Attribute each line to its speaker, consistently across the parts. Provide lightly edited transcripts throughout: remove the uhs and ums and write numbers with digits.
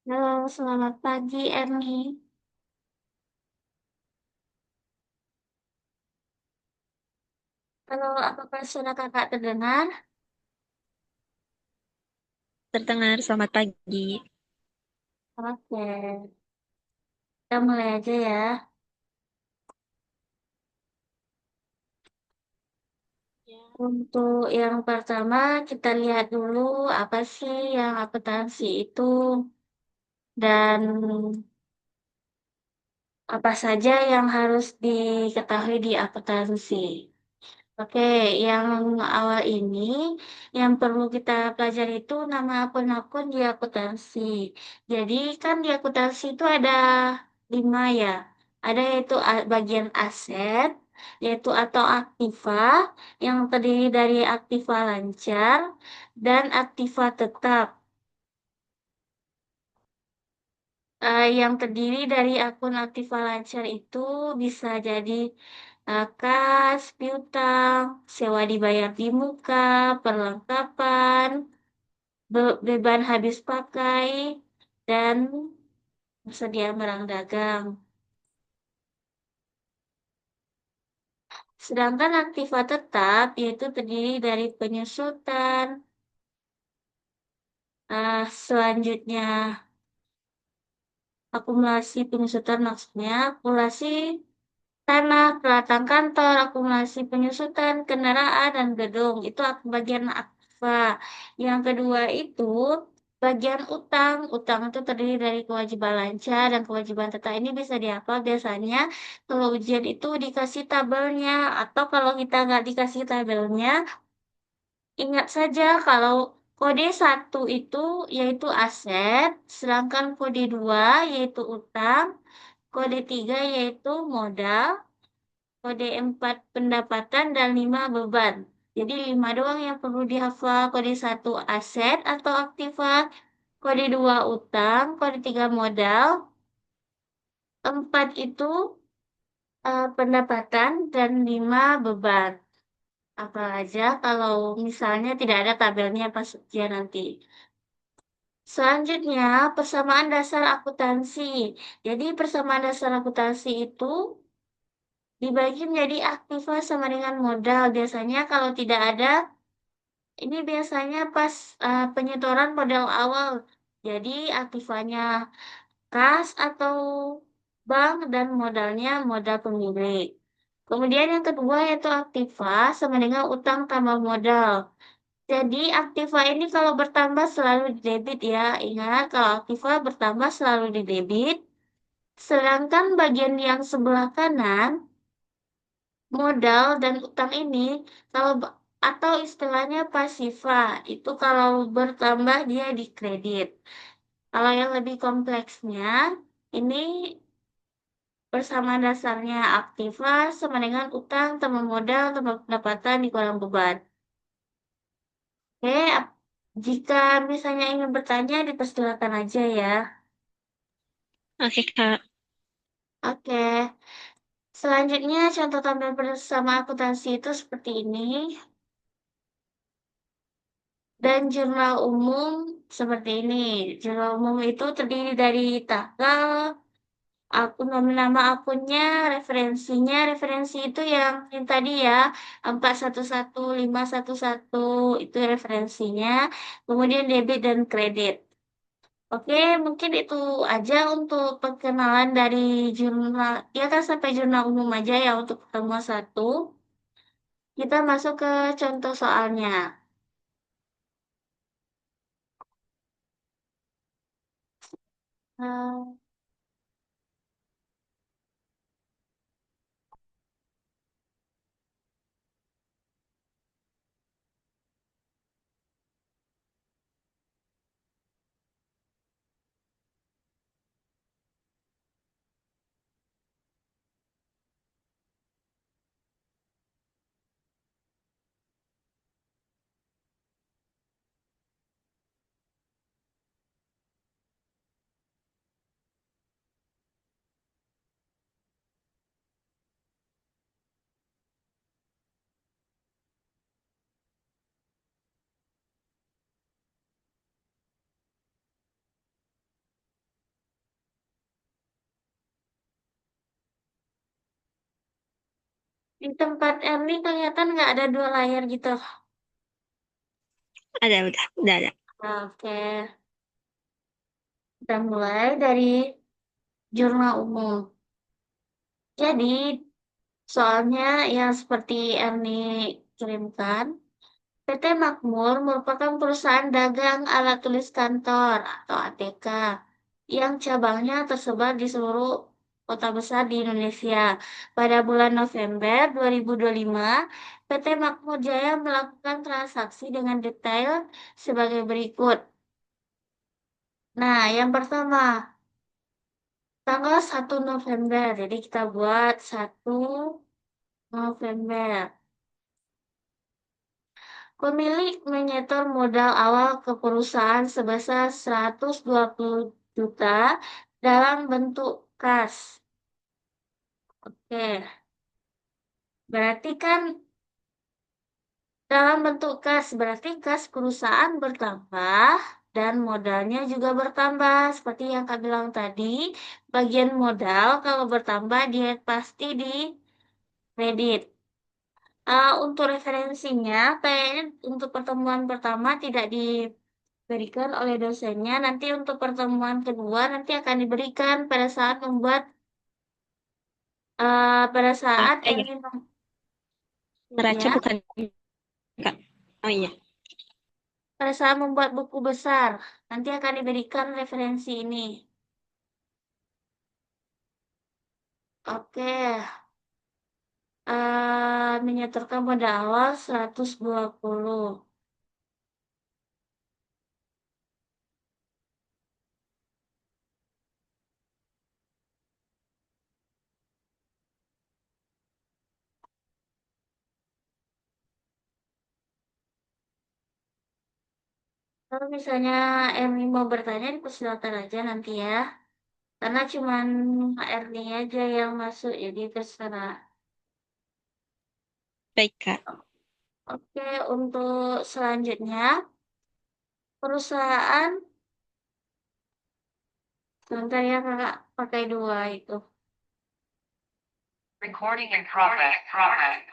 Speaker 1: Halo, selamat pagi, Erni. Halo, apakah suara kakak terdengar?
Speaker 2: Terdengar, selamat pagi.
Speaker 1: Oke, kita mulai aja ya. Untuk yang pertama, kita lihat dulu apa sih yang akuntansi itu dan apa saja yang harus diketahui di akuntansi. Oke, yang awal ini yang perlu kita pelajari itu nama akun-akun di akuntansi. Jadi kan di akuntansi itu ada 5 ya. Ada yaitu bagian aset, yaitu atau aktiva, yang terdiri dari aktiva lancar dan aktiva tetap. Yang terdiri dari akun aktiva lancar itu bisa jadi kas, piutang, sewa dibayar di muka, perlengkapan, beban habis pakai, dan persediaan barang dagang. Sedangkan aktiva tetap yaitu terdiri dari penyusutan, selanjutnya akumulasi penyusutan maksudnya akumulasi tanah, peralatan kantor, akumulasi penyusutan, kendaraan, dan gedung. Itu bagian aktiva. Yang kedua itu bagian utang. Utang itu terdiri dari kewajiban lancar dan kewajiban tetap. Ini bisa dihafal biasanya kalau ujian itu dikasih tabelnya. Atau kalau kita nggak dikasih tabelnya, ingat saja kalau kode satu itu yaitu aset, sedangkan kode 2 yaitu utang, kode 3 yaitu modal, kode 4 pendapatan dan 5 beban. Jadi 5 doang yang perlu dihafal. Kode satu aset atau aktiva, kode 2 utang, kode 3 modal, 4 itu pendapatan dan 5 beban. Apa aja kalau misalnya tidak ada tabelnya pas ujian nanti. Selanjutnya, persamaan dasar akuntansi. Jadi persamaan dasar akuntansi itu dibagi menjadi aktiva sama dengan modal. Biasanya kalau tidak ada, ini biasanya pas penyetoran modal awal. Jadi aktivanya kas atau bank dan modalnya modal pemilik. Kemudian yang kedua yaitu aktiva sama dengan utang tambah modal. Jadi aktiva ini kalau bertambah selalu di debit ya. Ingat kalau aktiva bertambah selalu di debit. Sedangkan bagian yang sebelah kanan modal dan utang ini kalau atau istilahnya pasiva itu kalau bertambah dia di kredit. Kalau yang lebih kompleksnya ini persamaan dasarnya aktiva sama dengan utang tambah modal tambah pendapatan dikurang beban. Oke, jika misalnya ingin bertanya dipersilakan aja ya.
Speaker 2: Oke, Kak.
Speaker 1: Oke, selanjutnya contoh tampil bersama akuntansi itu seperti ini. Dan jurnal umum seperti ini. Jurnal umum itu terdiri dari tanggal, akun nama akunnya, referensinya. Referensi itu yang tadi ya, 411511 itu referensinya. Kemudian debit dan kredit. Oke, mungkin itu aja untuk perkenalan dari jurnal. Ya kan sampai jurnal umum aja ya untuk pertemuan satu. Kita masuk ke contoh soalnya. Eh, Di tempat Erni kelihatan nggak ada dua layar gitu.
Speaker 2: Ada, udah ada.
Speaker 1: Oke, kita mulai dari jurnal umum. Jadi, soalnya yang seperti Erni kirimkan, PT Makmur merupakan perusahaan dagang alat tulis kantor atau ATK yang cabangnya tersebar di seluruh kota besar di Indonesia. Pada bulan November 2025, PT Makmur Jaya melakukan transaksi dengan detail sebagai berikut. Nah, yang pertama, tanggal 1 November. Jadi kita buat 1 November. Pemilik menyetor modal awal ke perusahaan sebesar 120 juta dalam bentuk kas. Oke, berarti kan dalam bentuk kas, berarti kas perusahaan bertambah dan modalnya juga bertambah. Seperti yang Kak bilang tadi, bagian modal kalau bertambah dia pasti di kredit. Untuk referensinya, kayaknya untuk pertemuan pertama tidak diberikan oleh dosennya. Nanti untuk pertemuan kedua nanti akan diberikan pada saat membuat pada saat
Speaker 2: Iya,
Speaker 1: ini
Speaker 2: neraca
Speaker 1: ya
Speaker 2: bukan Kak. Oh iya,
Speaker 1: pada saat membuat buku besar nanti akan diberikan referensi ini. Oke, menyetorkan modal awal 120. Kalau misalnya Emi mau bertanya, dipersilakan aja nanti ya. Karena cuman HRD aja yang masuk, jadi terserah.
Speaker 2: baik Kak.
Speaker 1: Oke, untuk selanjutnya, perusahaan, sebentar ya kakak, pakai dua itu.
Speaker 3: Recording in progress. Progress.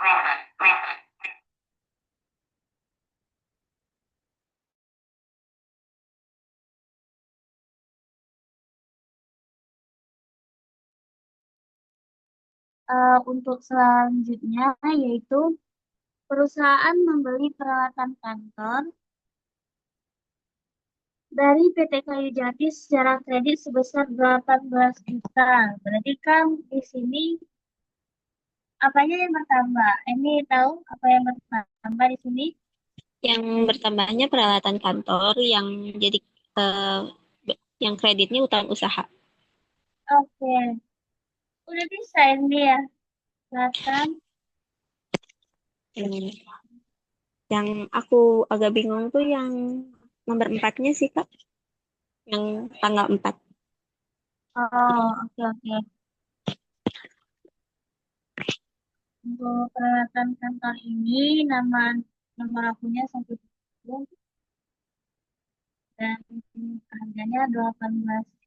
Speaker 1: Untuk selanjutnya, yaitu perusahaan membeli peralatan kantor dari PT Kayu Jati secara kredit sebesar 18 juta. Berarti kan di sini apanya yang bertambah? Ini tahu apa yang bertambah di sini?
Speaker 2: Yang bertambahnya peralatan kantor yang jadi eh, yang kreditnya utang usaha.
Speaker 1: Oke, udah bisa ini ya. Silakan.
Speaker 2: Hmm. Yang aku agak bingung tuh yang nomor empatnya sih Kak, yang tanggal 4.
Speaker 1: Oh, oke oke. Untuk peralatan kantor ini nama nomor akunnya 1 dan harganya 18.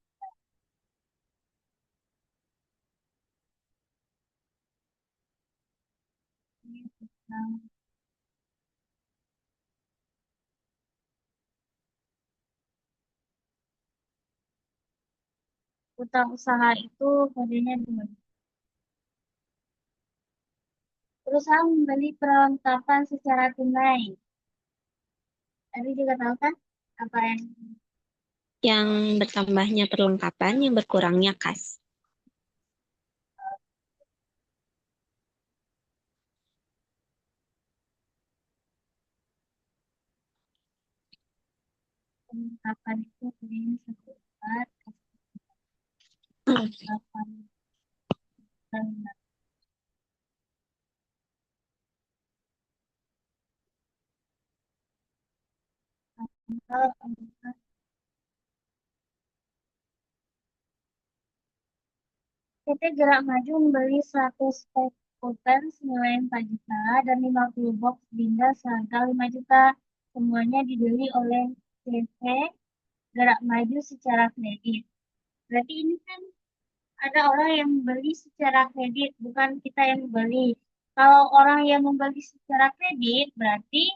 Speaker 1: Ini tentang utang usaha itu kodenya 2. Perusahaan membeli perlengkapan secara tunai. Tadi juga tahu kan apa yang
Speaker 2: Yang bertambahnya perlengkapan, yang berkurangnya kas.
Speaker 1: perlengkapan itu kodenya 14, perlengkapan perlengkapan. PT Gerak Maju membeli 100 pack pulpen senilai 4 juta dan 50 box bingga seharga 5 juta. Semuanya dibeli oleh CV Gerak Maju secara kredit. Berarti ini kan ada orang yang membeli secara kredit, bukan kita yang membeli. Kalau orang yang membeli secara kredit, berarti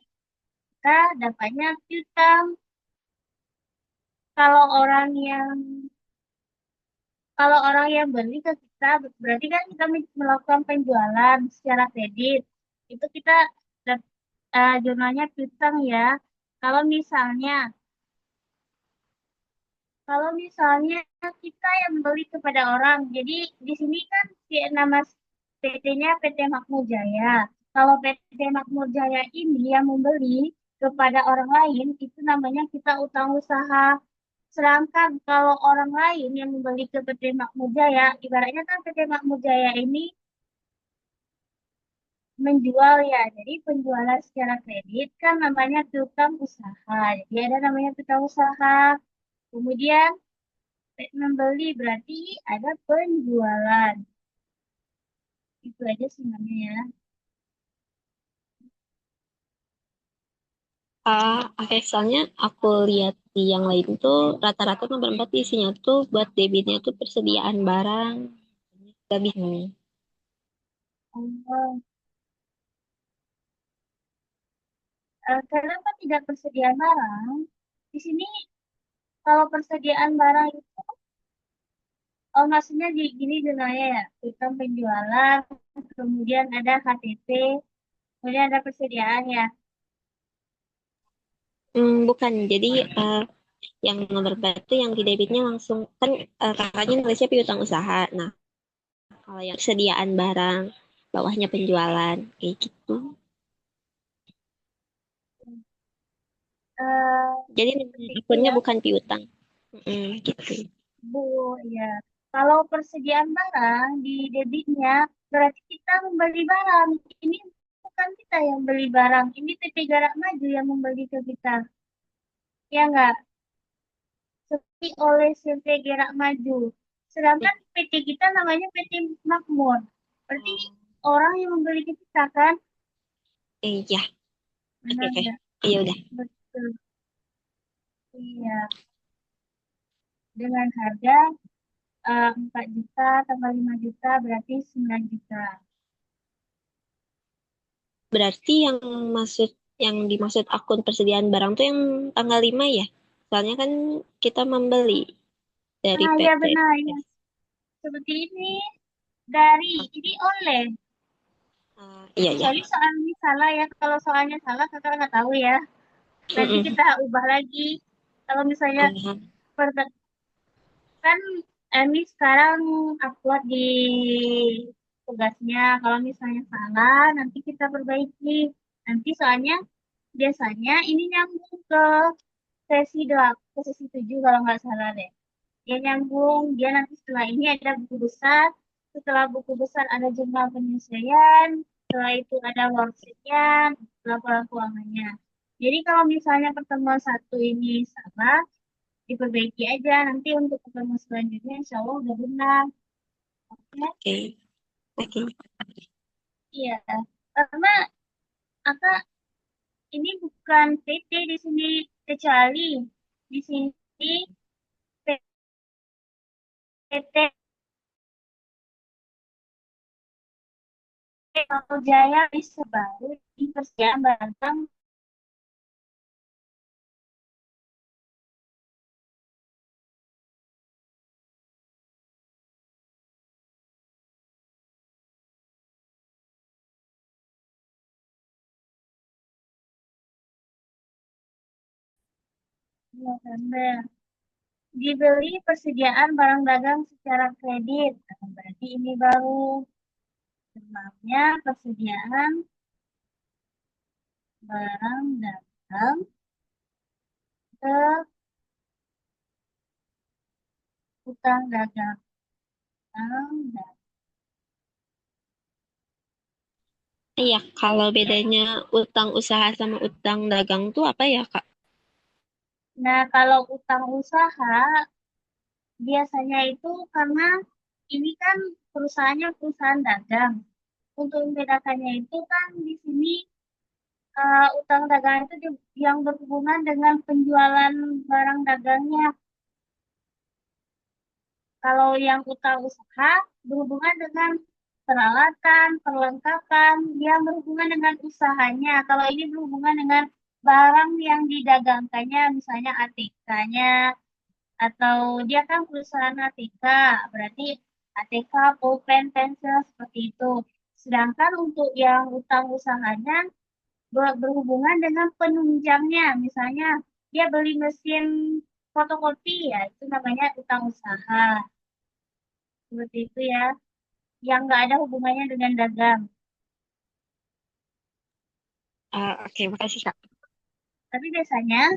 Speaker 1: kita dapatnya piutang. Kalau orang yang kalau orang yang beli ke kita, berarti kan kita melakukan penjualan secara kredit. Itu kita jurnalnya piutang ya. Kalau misalnya Kalau misalnya kita yang beli kepada orang, jadi di sini kan nama PT-nya PT Makmur Jaya. Kalau PT Makmur Jaya ini yang membeli kepada orang lain, itu namanya kita utang usaha. Sedangkan kalau orang lain yang membeli ke PT Makmur Jaya, ibaratnya kan PT Makmur Jaya ini menjual ya. Jadi penjualan secara kredit kan namanya piutang usaha. Jadi ada namanya piutang usaha. Kemudian membeli berarti ada penjualan. Itu aja sebenarnya ya.
Speaker 2: Oke, soalnya aku lihat di yang lain tuh rata-rata nomor 4 isinya tuh buat debitnya tuh persediaan barang. Gak bingung.
Speaker 1: Oh, kenapa tidak persediaan barang? Di sini kalau persediaan barang itu, oh maksudnya di gini jurnalnya ya, sistem penjualan, kemudian ada KTP, kemudian ada persediaan ya.
Speaker 2: Bukan, jadi yang nomor 4 tuh yang di debitnya langsung kan kakaknya nulisnya piutang usaha. Nah, kalau yang persediaan barang, bawahnya penjualan, kayak gitu. Jadi
Speaker 1: Seperti itu
Speaker 2: akunnya
Speaker 1: ya,
Speaker 2: bukan piutang. Gitu.
Speaker 1: Bu. Ya. Kalau persediaan barang di debitnya, berarti kita membeli barang. Ini bukan kita yang beli barang, ini PT Garak Maju yang membeli ke kita. Ya enggak? Seperti oleh CP Gerak Maju. Sedangkan PT kita namanya PT Makmur. Berarti orang yang membeli ke kita kan?
Speaker 2: Ya, oke
Speaker 1: Benar
Speaker 2: oke.
Speaker 1: ya?
Speaker 2: Iya udah.
Speaker 1: Betul. Iya. Dengan harga 4 juta tambah 5 juta berarti 9 juta.
Speaker 2: Berarti masuk yang dimaksud akun persediaan barang tuh yang tanggal 5 ya? Soalnya kan kita membeli dari
Speaker 1: Ah ya
Speaker 2: PT.
Speaker 1: benar ya. Seperti ini dari ini oleh.
Speaker 2: Iya ya.
Speaker 1: Kecuali soalnya salah ya. Kalau soalnya salah kakak nggak tahu ya. Nanti
Speaker 2: Mm-mm.
Speaker 1: kita ubah lagi. Kalau misalnya
Speaker 2: Ah,
Speaker 1: kan Emi sekarang upload di tugasnya. Kalau misalnya salah, nanti kita perbaiki. Nanti soalnya biasanya ini nyambung ke sesi 8, ke sesi 7 kalau nggak salah deh. Dia nyambung, dia nanti setelah ini ada buku besar. Setelah buku besar ada jurnal penyesuaian. Setelah itu ada worksheet-nya, laporan keuangannya. Jadi kalau misalnya pertemuan satu ini salah, diperbaiki aja nanti untuk ketemu selanjutnya insya Allah udah benar. Oke.
Speaker 2: oke. Oke.
Speaker 1: Iya, karena Aka ini bukan PT di sini, kecuali di sini PT Atau Jaya bisa baru di Persiapan Bantam November. Dibeli persediaan barang dagang secara kredit. Nah, berarti ini baru sebabnya persediaan barang dagang ke utang dagang.
Speaker 2: Iya, kalau bedanya utang usaha sama utang dagang tuh apa ya, Kak?
Speaker 1: Nah, kalau utang usaha biasanya itu karena ini kan perusahaannya perusahaan dagang. Untuk membedakannya itu kan di sini utang dagang itu yang berhubungan dengan penjualan barang dagangnya. Kalau yang utang usaha berhubungan dengan peralatan, perlengkapan yang berhubungan dengan usahanya. Kalau ini berhubungan dengan barang yang didagangkannya, misalnya ATK-nya, atau dia kan perusahaan ATK, berarti ATK, pulpen, pensil, seperti itu. Sedangkan untuk yang utang usahanya berhubungan dengan penunjangnya, misalnya dia beli mesin fotokopi, ya itu namanya utang usaha. Seperti itu ya, yang nggak ada hubungannya dengan dagang.
Speaker 2: Oke, makasih Kak.
Speaker 1: Tapi biasanya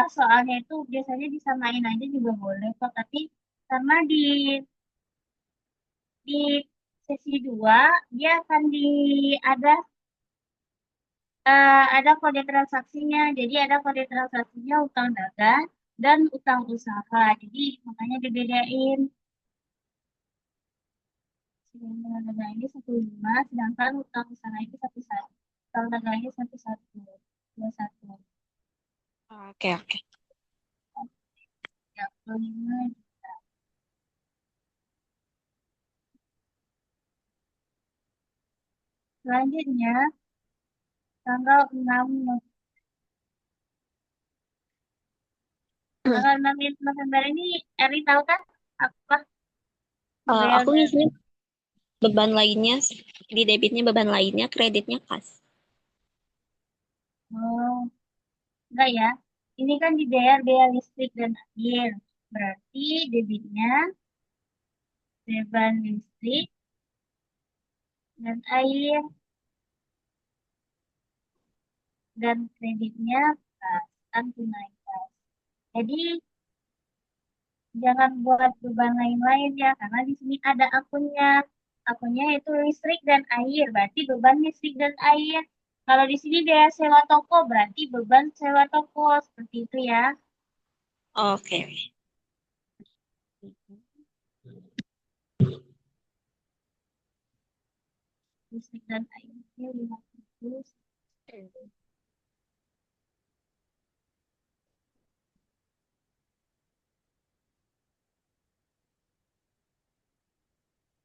Speaker 1: soalnya itu biasanya disamain aja juga boleh kok. Tapi karena di sesi 2 dia akan ada ada kode transaksinya. Jadi ada kode transaksinya utang dagang dan utang usaha. Jadi makanya dibedain. Sedangkan dagang ini 15, sedangkan utang usaha itu 11. Utang dagangnya 11, 21.
Speaker 2: Oke, oke.
Speaker 1: 35. Selanjutnya tanggal 6 tanggal 6 November ini Eri tahu kan apa
Speaker 2: Aku
Speaker 1: bea.
Speaker 2: ngisinya beban lainnya, di debitnya beban lainnya, kreditnya kas.
Speaker 1: Oh, enggak ya. Ini kan dibayar bea listrik dan air. Berarti debitnya beban listrik dan air dan kreditnya kas kan tunai kas. Jadi jangan buat beban lain-lain ya, karena di sini ada akunnya. Akunnya itu listrik dan air, berarti beban listrik dan air. Kalau di sini biaya sewa toko, berarti beban sewa toko. Seperti itu ya.
Speaker 2: Oke.
Speaker 1: Listrik dan airnya 50.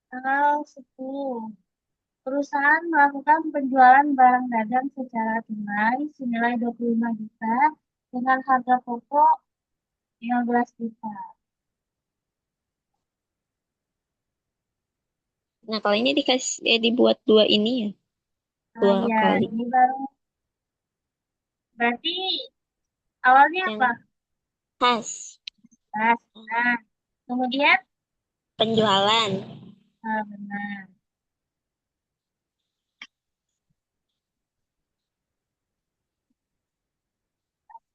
Speaker 1: Tanggal 10. Perusahaan melakukan penjualan barang dagang secara tunai senilai 25 juta dengan harga pokok 15 juta.
Speaker 2: Nah, kalau ini dikasih dibuat dua ini ya,
Speaker 1: Nah,
Speaker 2: dua
Speaker 1: ya,
Speaker 2: kali.
Speaker 1: ini baru berarti awalnya apa?
Speaker 2: Yang khas
Speaker 1: Pas. Nah, kemudian
Speaker 2: penjualan.
Speaker 1: benar.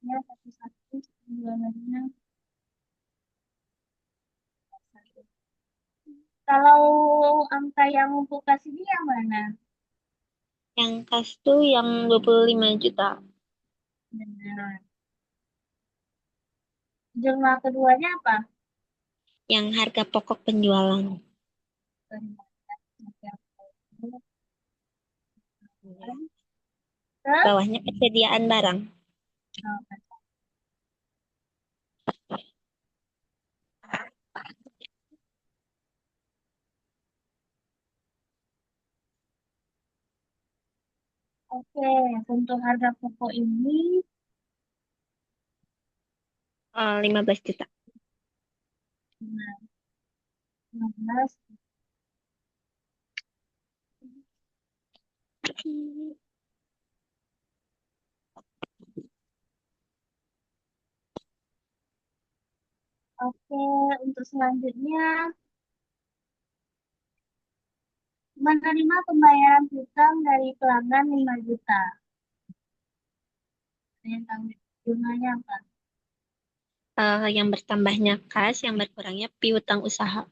Speaker 1: Ya, satu-satu penjualannya satu. Kalau angka yang untuk kasih ini yang mana?
Speaker 2: Yang khas tuh yang 25 juta.
Speaker 1: Benar. Jumlah keduanya apa?
Speaker 2: Yang harga pokok penjualan.
Speaker 1: Benar.
Speaker 2: Ya.
Speaker 1: Ke
Speaker 2: Bawahnya persediaan barang.
Speaker 1: Oke, untuk harga pokok ini
Speaker 2: 15 juta.
Speaker 1: benar, 15. Oke, untuk selanjutnya menerima pembayaran hutang dari pelanggan 5 juta. Yang tanggung jumlahnya apa?
Speaker 2: Yang bertambahnya kas, yang berkurangnya piutang usaha.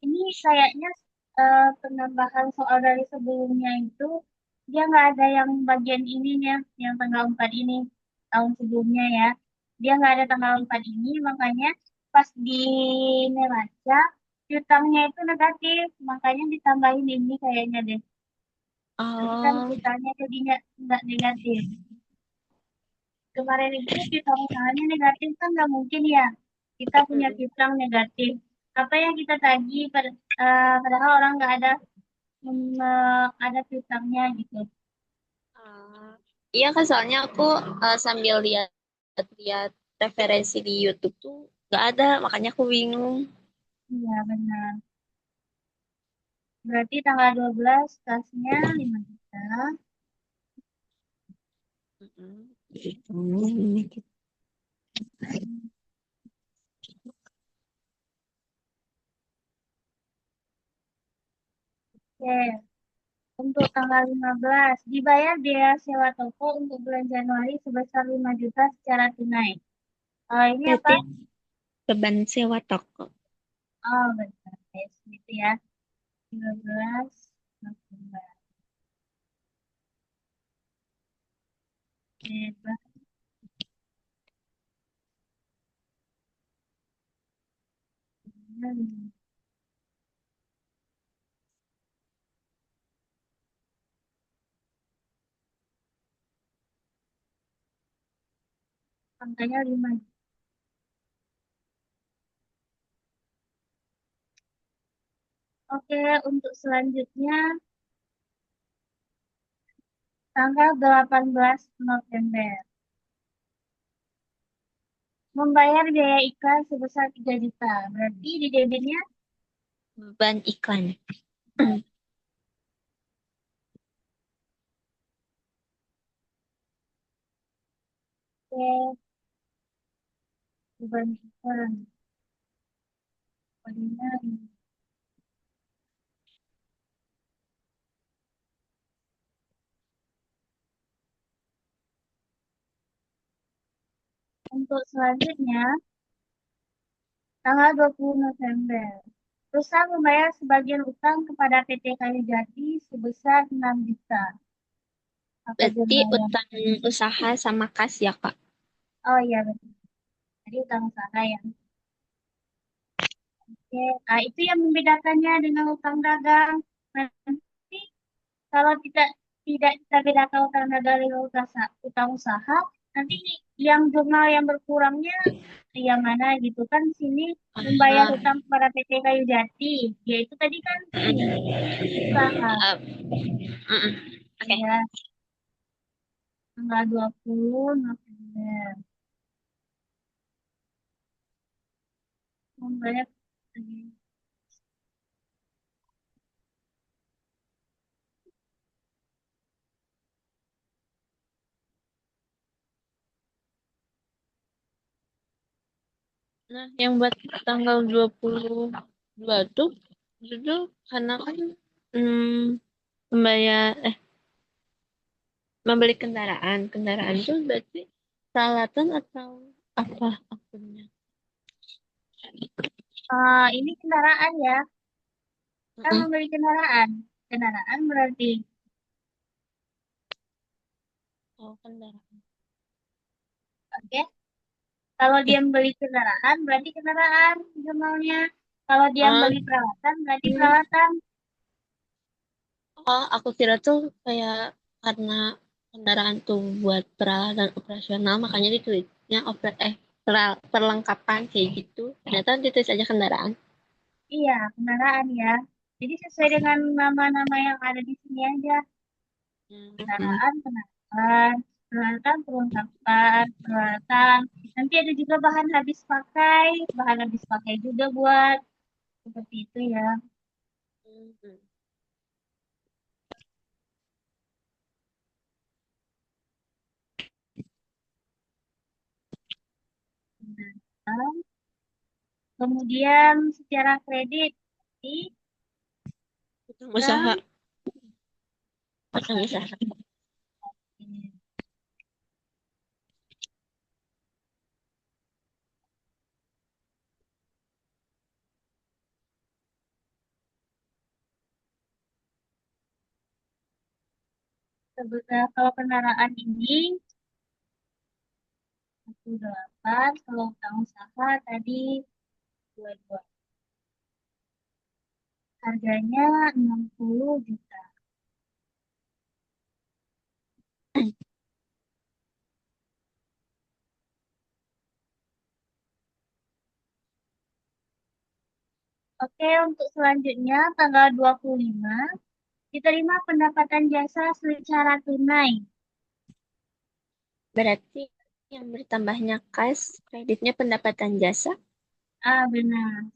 Speaker 1: Ini kayaknya penambahan soal dari sebelumnya itu dia nggak ada yang bagian ininya, yang tanggal 4 ini tahun sebelumnya ya. Dia nggak ada tanggal 4 ini, makanya pas di neraca piutangnya itu negatif, makanya ditambahin ini kayaknya deh. Tapi kan
Speaker 2: Oh,
Speaker 1: kitanya jadinya nggak negatif. kemarin itu piutang usahanya negatif kan nggak mungkin ya. Kita punya
Speaker 2: Mm-mm.
Speaker 1: piutang negatif. Apa yang kita tagih padahal orang nggak ada ada piutangnya gitu.
Speaker 2: Ah, iya kan soalnya aku sambil lihat referensi di YouTube tuh nggak ada, makanya aku bingung.
Speaker 1: Iya benar. Berarti tanggal 12 kasnya 5 juta.
Speaker 2: Mm-mm.
Speaker 1: Oke, untuk tanggal 15 dibayar biaya sewa toko untuk bulan Januari sebesar 5 juta secara tunai. Ini apa?
Speaker 2: Berarti beban sewa toko.
Speaker 1: Oh, benar. Yes, gitu ya. 15 November. Bebas. Hmm, angkanya 5. Oke, untuk selanjutnya tanggal 18 November. Membayar biaya iklan sebesar 3 juta. Berarti di debitnya,
Speaker 2: Beban iklan.
Speaker 1: oke, beban iklan. Kodenya ini. Untuk selanjutnya, tanggal 20 November. Perusahaan membayar sebagian utang kepada PT Kayu Jati sebesar 6 juta. Apa
Speaker 2: Berarti
Speaker 1: jurnal?
Speaker 2: utang usaha sama kas ya, Kak?
Speaker 1: Oh iya betul. Tadi utang usaha ya. Oke, nah, itu yang membedakannya dengan utang dagang. Nanti kalau tidak kita bedakan utang dagang dengan utang usaha, nanti yang jurnal yang berkurangnya yang mana gitu kan di sini membayar
Speaker 2: Ah,
Speaker 1: utang kepada PT Kayu Jati. Yaitu tadi kan ini usaha.
Speaker 2: mm-mm. Oke.
Speaker 1: Ya, tanggal 20 November. Membayar
Speaker 2: Nah, yang buat tanggal 22 tuh itu karena kan hmm, membayar membeli kendaraan. Kendaraan itu berarti peralatan atau apa akunnya?
Speaker 1: ini kendaraan ya. Kan
Speaker 2: Mm-mm.
Speaker 1: membeli kendaraan. Kendaraan berarti,
Speaker 2: Oh, kendaraan.
Speaker 1: oke. Kalau dia
Speaker 2: Eh,
Speaker 1: membeli kendaraan, berarti kendaraan jurnalnya. Kalau dia
Speaker 2: ah,
Speaker 1: membeli peralatan, berarti
Speaker 2: hmm.
Speaker 1: peralatan.
Speaker 2: Oh, aku kira tuh kayak karena kendaraan tuh buat peralatan operasional, makanya ditulisnya perlengkapan kayak gitu. Ternyata ditulis aja kendaraan.
Speaker 1: Iya, kendaraan ya. Jadi sesuai dengan nama-nama yang ada di sini aja.
Speaker 2: Hmm.
Speaker 1: Kendaraan, kendaraan, peralatan, perlengkapan, peralatan. Nanti ada juga bahan habis pakai juga buat seperti itu ya.
Speaker 2: Hmm.
Speaker 1: Kendaraan. Kemudian secara kredit, di
Speaker 2: Utang usaha,
Speaker 1: bank,
Speaker 2: utang usaha.
Speaker 1: kalau kendaraan ini 18, kalau utang usaha tadi 22. Harganya 60 juta. Oke, untuk selanjutnya tanggal 25 diterima pendapatan jasa secara tunai.
Speaker 2: Berarti yang bertambahnya kas, kreditnya pendapatan jasa.
Speaker 1: Ah, benar.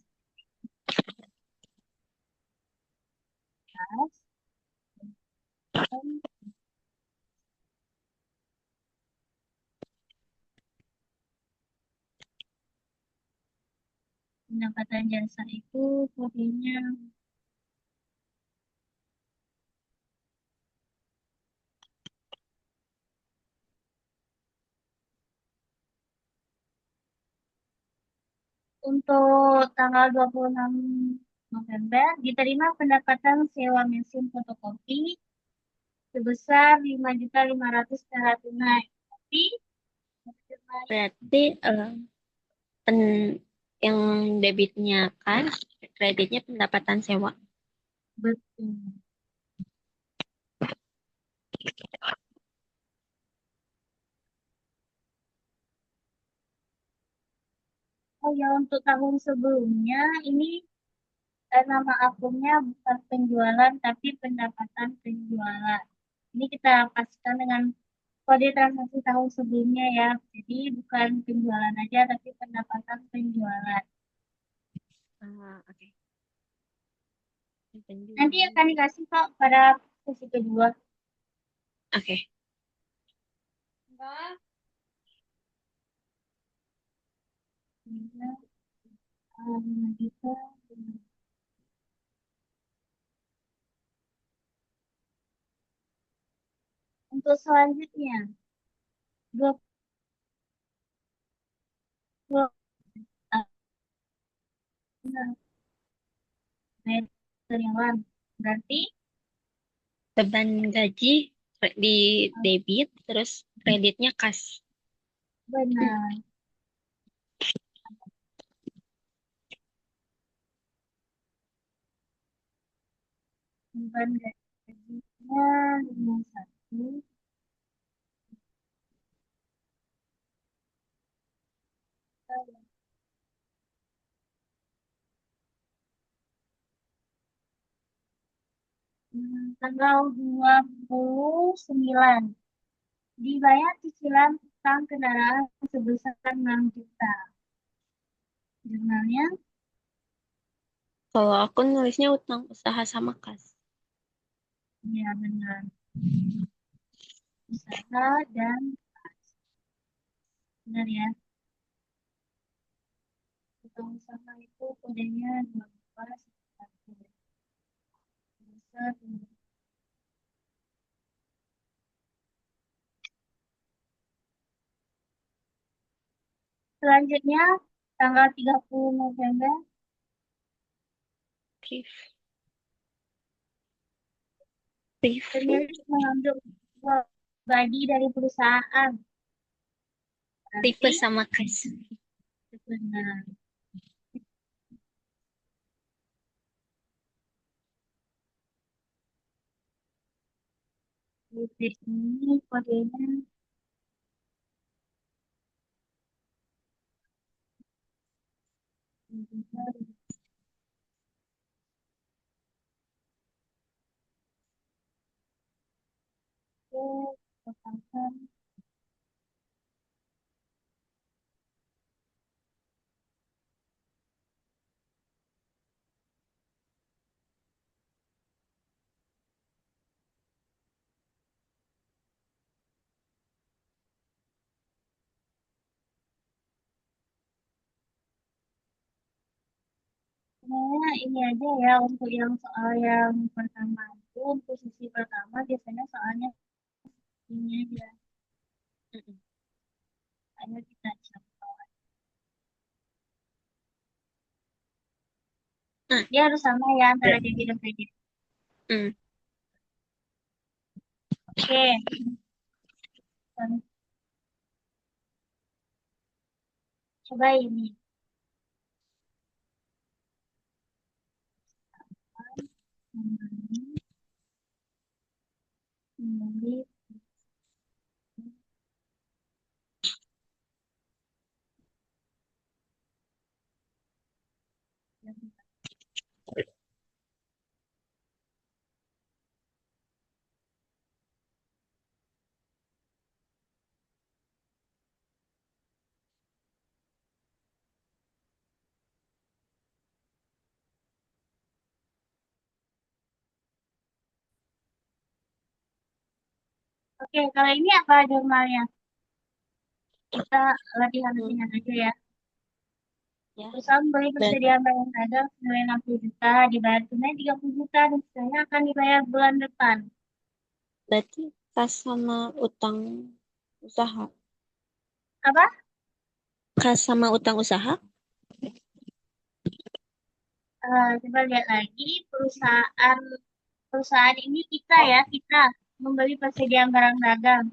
Speaker 1: Pendapatan jasa itu kodenya untuk tanggal 26 November diterima pendapatan sewa mesin fotokopi sebesar 5.500.000 secara tunai. Tapi
Speaker 2: Berarti pen- yang debitnya kas, kreditnya pendapatan sewa.
Speaker 1: betul. Oh ya, untuk tahun sebelumnya ini nama akunnya bukan penjualan tapi pendapatan penjualan. Ini kita pastikan dengan kode transaksi tahun sebelumnya ya. Jadi bukan penjualan aja tapi pendapatan penjualan.
Speaker 2: Oke.
Speaker 1: Nanti
Speaker 2: Penjualan.
Speaker 1: akan dikasih kok pada sesi kedua.
Speaker 2: Oke.
Speaker 1: Enggak. Enggak. Gitu. Untuk selanjutnya, 20 karyawan. Berarti
Speaker 2: Beban gaji di debit, terus kreditnya kas.
Speaker 1: benar. Beban gajinya 51. Tanggal 29 dibayar cicilan utang kendaraan sebesar 6 juta. Jurnalnya,
Speaker 2: Kalau aku nulisnya utang usaha sama kas.
Speaker 1: ya benar. Usaha dan benar ya. Utang usaha itu kodenya 12. Selanjutnya, tanggal 30 November,
Speaker 2: Prif- Private,
Speaker 1: pemilik mengambil uang pribadi dari perusahaan.
Speaker 2: tipe
Speaker 1: Berarti,
Speaker 2: sama kas.
Speaker 1: benar. Titik ini kodenya benar. Oke, katakan. Sebenarnya ini aja ya untuk yang soal yang pertama itu untuk sisi pertama biasanya soalnya ini aja
Speaker 2: Mm-mm.
Speaker 1: hanya kita contoh.
Speaker 2: Nah,
Speaker 1: Dia harus sama ya antara
Speaker 2: ber-
Speaker 1: JJ dan PJ.
Speaker 2: mm,
Speaker 1: Oke, coba ini. Membeli, Oke, kalau ini apa jurnalnya? Kita
Speaker 2: Hmm,
Speaker 1: latihan-latihan aja ya.
Speaker 2: ya,
Speaker 1: Perusahaan memberi
Speaker 2: berarti
Speaker 1: persediaan barang dagang senilai 60 juta, dibayar tunai 30 juta, dan sisanya akan dibayar bulan depan.
Speaker 2: berarti kas sama utang usaha.
Speaker 1: Apa?
Speaker 2: Kas sama utang usaha.
Speaker 1: Coba lihat lagi perusahaan perusahaan ini kita membeli persediaan barang dagang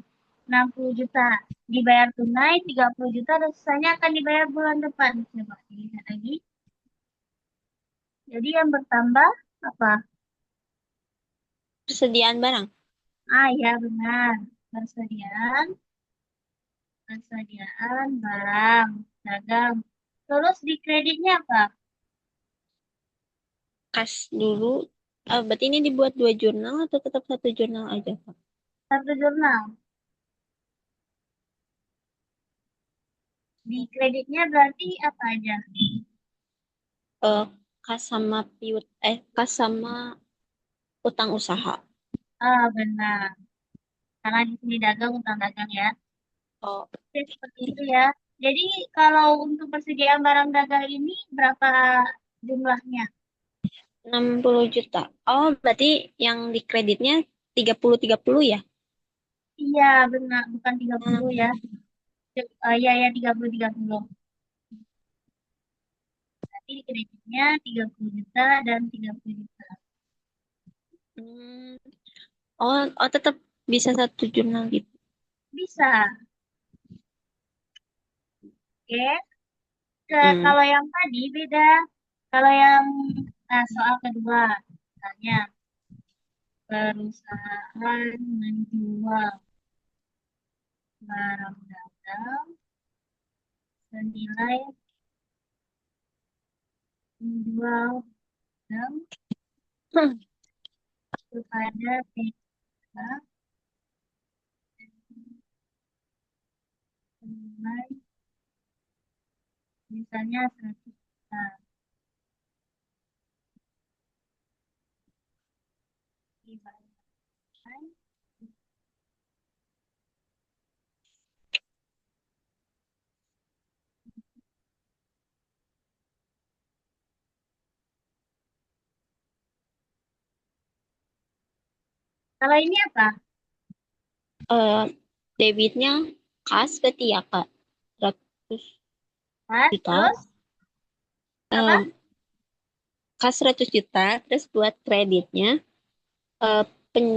Speaker 1: 60 juta, dibayar tunai 30 juta, dan sisanya akan dibayar bulan depan. Coba lihat lagi. Jadi yang bertambah apa?
Speaker 2: Persediaan barang.
Speaker 1: Ah ya benar, persediaan persediaan barang dagang. Terus di kreditnya apa?
Speaker 2: Kas dulu. Berarti ini dibuat dua jurnal atau tetap satu jurnal aja, Pak?
Speaker 1: Satu jurnal. Di kreditnya berarti apa aja?
Speaker 2: Eh, kas sama kas sama utang usaha.
Speaker 1: Ah benar, karena di sini dagang utang dagang ya.
Speaker 2: Oh,
Speaker 1: Oke, seperti itu ya. Jadi kalau untuk persediaan barang dagang ini berapa jumlahnya?
Speaker 2: 60 juta. Oh, berarti yang di kreditnya 30-30 ya?
Speaker 1: Iya benar, bukan 30
Speaker 2: Hmm.
Speaker 1: ya. Iya ya 30-30. Nanti di kreditnya 30 juta dan 30 juta.
Speaker 2: Hmm. Oh, tetap bisa satu jurnal gitu.
Speaker 1: Bisa. Oke.
Speaker 2: Hmm.
Speaker 1: Kalau yang tadi beda. Kalau yang soal kedua, misalnya perusahaan menjual barang dagang senilai menjual barang
Speaker 2: Hmm.
Speaker 1: kepada pihak senilai misalnya 100 juta dibayarkan. Kalau ini apa?
Speaker 2: Eh, debitnya kas berarti ya, Kak. 100
Speaker 1: Kas,
Speaker 2: juta.
Speaker 1: terus apa?
Speaker 2: Eh, kas 100 juta. Terus buat kreditnya eh, pen,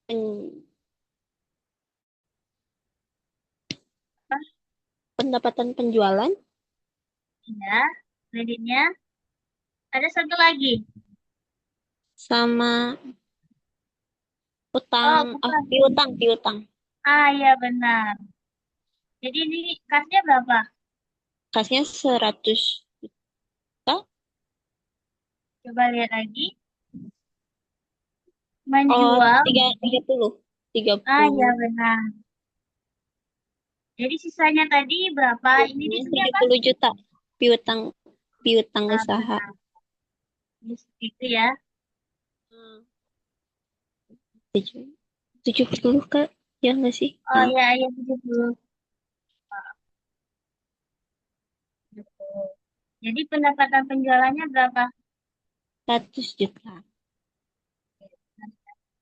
Speaker 2: pen-
Speaker 1: Apa?
Speaker 2: pendapatan penjualan
Speaker 1: Iya, kreditnya. Ada satu lagi.
Speaker 2: sama
Speaker 1: Oh,
Speaker 2: utang,
Speaker 1: bukan.
Speaker 2: piutang, piutang.
Speaker 1: Ah, iya benar. Jadi ini kasnya berapa?
Speaker 2: Kasnya 100 juta.
Speaker 1: Coba lihat lagi.
Speaker 2: Oh,
Speaker 1: Menjual.
Speaker 2: 30. tiga
Speaker 1: Ah, iya
Speaker 2: puluh
Speaker 1: benar. Jadi sisanya tadi berapa? Ini di
Speaker 2: Biasanya
Speaker 1: sini
Speaker 2: tujuh
Speaker 1: apa?
Speaker 2: puluh juta piutang piutang
Speaker 1: Ah,
Speaker 2: usaha.
Speaker 1: benar. Itu ya.
Speaker 2: Hmm. 70 Kak, ya nggak sih?
Speaker 1: Oh,
Speaker 2: Nah,
Speaker 1: iya, iya 70. Betul. Jadi pendapatan penjualannya berapa?
Speaker 2: 100 juta.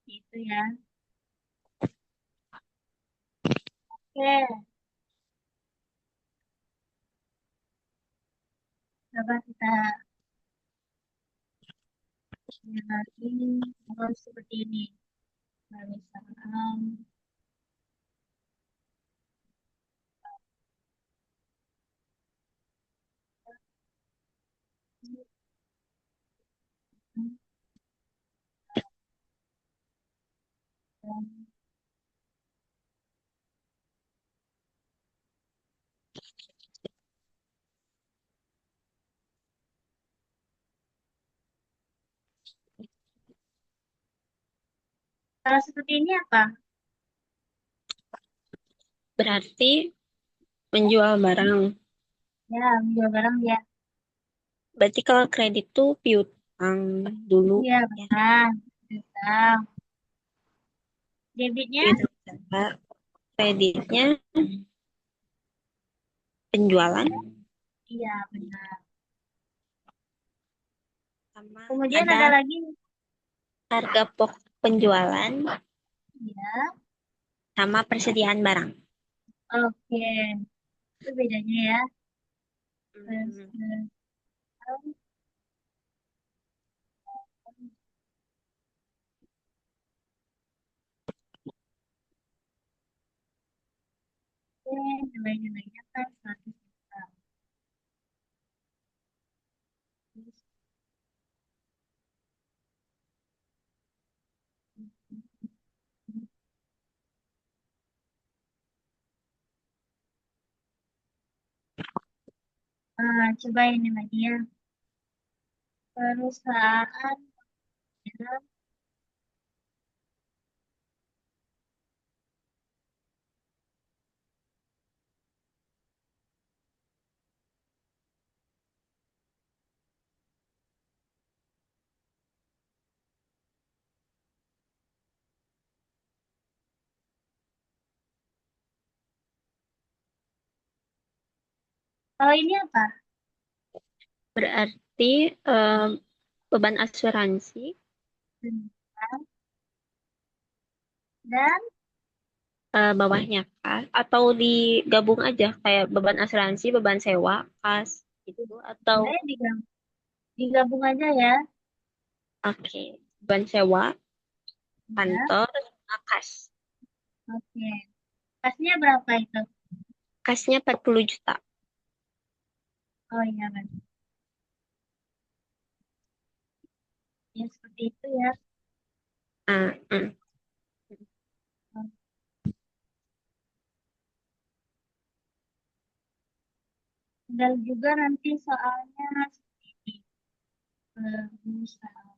Speaker 1: Itu ya. Oke, coba kita lihat lagi. Kalau seperti ini. Perusahaan. Kalau seperti ini apa?
Speaker 2: Berarti menjual barang.
Speaker 1: Ya, menjual barang ya.
Speaker 2: Berarti kalau kredit tuh piutang dulu
Speaker 1: Iya,
Speaker 2: ya.
Speaker 1: benar. Betul. Debitnya?
Speaker 2: piutang usaha. Kreditnya penjualan
Speaker 1: Iya, benar.
Speaker 2: sama
Speaker 1: Kemudian
Speaker 2: ada
Speaker 1: ada lagi,
Speaker 2: harga pokok penjualan
Speaker 1: ya.
Speaker 2: sama persediaan barang.
Speaker 1: Oke, itu bedanya ya. Terus,
Speaker 2: Hmm,
Speaker 1: nilai-nilainya kan 100 juta. Coba ini lagi ya. Perusahaan ya. Kalau ini apa?
Speaker 2: berarti beban asuransi
Speaker 1: Bentar. Dan
Speaker 2: bawahnya kas atau digabung aja kayak beban asuransi, beban sewa, kas gitu atau
Speaker 1: sebenarnya digabung aja ya.
Speaker 2: oke, beban sewa,
Speaker 1: Ya,
Speaker 2: kantor, sama kas.
Speaker 1: oke. Pasnya berapa itu?
Speaker 2: Kasnya 40 juta.
Speaker 1: Oh iya, kan. Ya, seperti itu ya.
Speaker 2: Ah, mm.
Speaker 1: Dan juga nanti soalnya seperti perusahaan.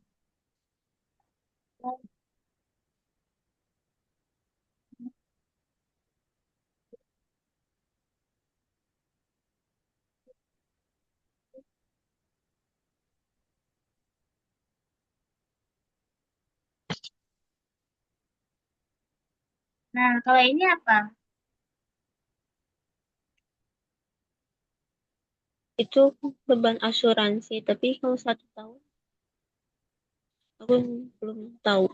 Speaker 1: Nah, kalau ini apa?
Speaker 2: Itu beban asuransi, tapi kalau 1 tahun aku belum tahu.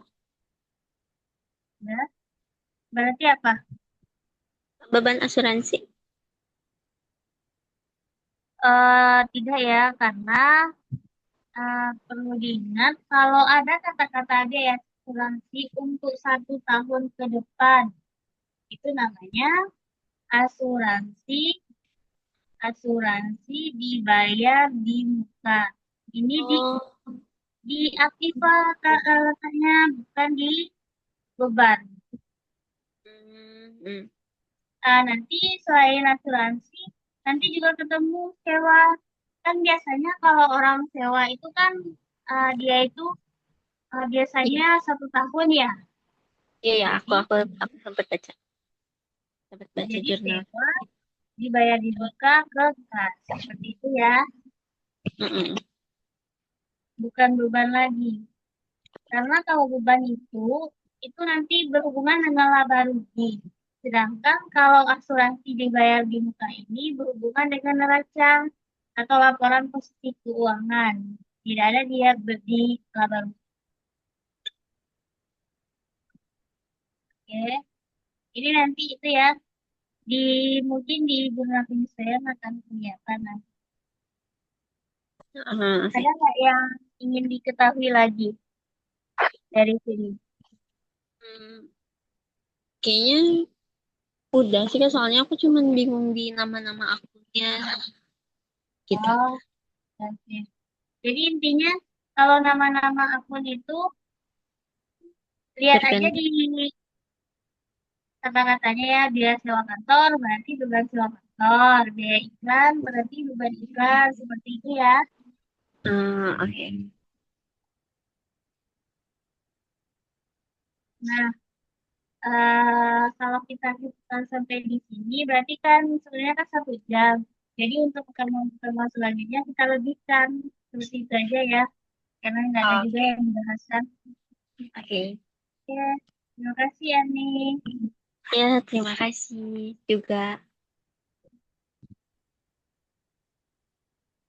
Speaker 1: Ya, berarti apa?
Speaker 2: Beban asuransi.
Speaker 1: Tidak ya, karena perlu diingat kalau ada kata-kata ada ya asuransi untuk 1 tahun ke depan, itu namanya asuransi asuransi dibayar di muka. Ini
Speaker 2: Oh,
Speaker 1: di Aktiva letaknya bukan di beban.
Speaker 2: mm.
Speaker 1: Nanti selain asuransi, nanti juga ketemu sewa. Kan biasanya kalau orang sewa itu kan dia itu
Speaker 2: Iya,
Speaker 1: biasanya 1 tahun ya.
Speaker 2: iya, ya, aku
Speaker 1: Jadi,
Speaker 2: aku aku sempat baca
Speaker 1: jadi
Speaker 2: jurnal.
Speaker 1: sewa dibayar di muka ke kas. Seperti itu ya,
Speaker 2: Mm-mm.
Speaker 1: bukan beban lagi. Karena kalau beban itu nanti berhubungan dengan laba rugi. Sedangkan kalau asuransi dibayar di muka ini berhubungan dengan neraca atau laporan posisi keuangan. Tidak ada dia di laba rugi. Oke. Ini nanti itu ya, di mungkin di jurnal penyesuaian akan kelihatan nanti.
Speaker 2: Oke.
Speaker 1: Ada nggak yang ingin diketahui lagi dari sini?
Speaker 2: Hmm, kayaknya udah sih Kak, soalnya aku cuman bingung di nama-nama akunnya gitu.
Speaker 1: Oh, oke. Jadi intinya kalau nama-nama akun itu lihat aja
Speaker 2: Tergantung.
Speaker 1: di kata-katanya ya, biaya sewa kantor berarti beban sewa kantor, biaya iklan berarti beban iklan, seperti itu ya.
Speaker 2: Oke.
Speaker 1: Nah, kalau kita cukupkan sampai di sini, berarti kan sebenarnya kan 1 jam. Jadi untuk pertemuan selanjutnya kita lebihkan, seperti itu aja ya, karena nggak ada juga
Speaker 2: Oke.
Speaker 1: yang dibahaskan.
Speaker 2: Oke.
Speaker 1: Oke.
Speaker 4: Terima kasih, Yani.
Speaker 2: Ya, terima kasih juga.